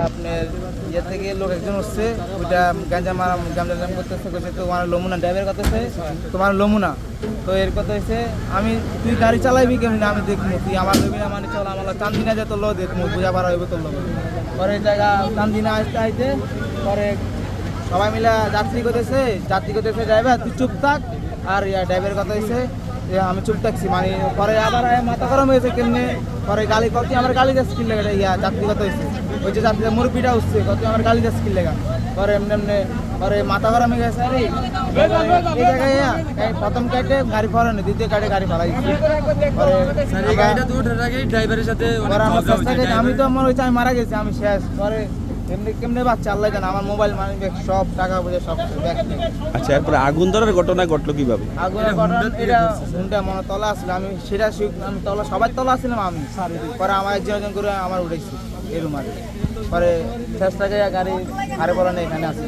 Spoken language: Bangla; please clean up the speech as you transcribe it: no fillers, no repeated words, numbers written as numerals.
আপনার ইয়ে থেকে লোক একজন হচ্ছে ওইটা গাঞ্জাম করতেছে কইছে তোমার লমুনা ড্রাইভার করতেছে তোমার লমুনা তো এর কথা হচ্ছে তুই গাড়ি চালাইবি কেমনি আমি দেখবো তুই আমার লবি না মানে চল আমার চান্দিনা যে তোর দেখবো বুঝা পারা হইব তোর লবি পরে জায়গা চান্দিনা আসতে আইতে পরে সবাই মিলে যাত্রী করতেছে ড্রাইভার তুই চুপ থাক আর ড্রাইভারের কথা হচ্ছে আমি চুপ থাকছি মানে পরে আবার মাথা গরম হয়েছে কেমনে পরে গালি কত আমার গালি যাচ্ছে কি লেগে যাত্রী কথা হয়েছে ওই যে যাত্রী মুরব্বীটা উঠছে কত আমার গালি যাচ্ছে কি লেগা পরে এমনি এমনি পরে মাথা গরম হয়ে গেছে আরে এই জায়গায় প্রথম কাটে গাড়ি ফলানো দ্বিতীয় কাটে গাড়ি ফলাইছি পরে ড্রাইভারের সাথে আমি তো আমার হয়েছে আমি মারা গেছি আমি শেষ পরে এমনি কেমনে বাচ্চা আল্লাহ জানে আমার মোবাইল মানি ব্যাগ সব টাকা পয়সা সব ব্যাগ। আচ্ছা এরপরে আগুন ধরার ঘটনা ঘটলো কিভাবে? আগুনের ঘটনা এটা ঘুমটা মনে তলা আসলে আমি সেটা আমি তলা সবাই তলা আসছিলাম আমি পরে আমার একজন করে আমার উঠেছি এই রুমালে পরে শেষ থেকে গাড়ি আরে বলা নেই এখানে আসি।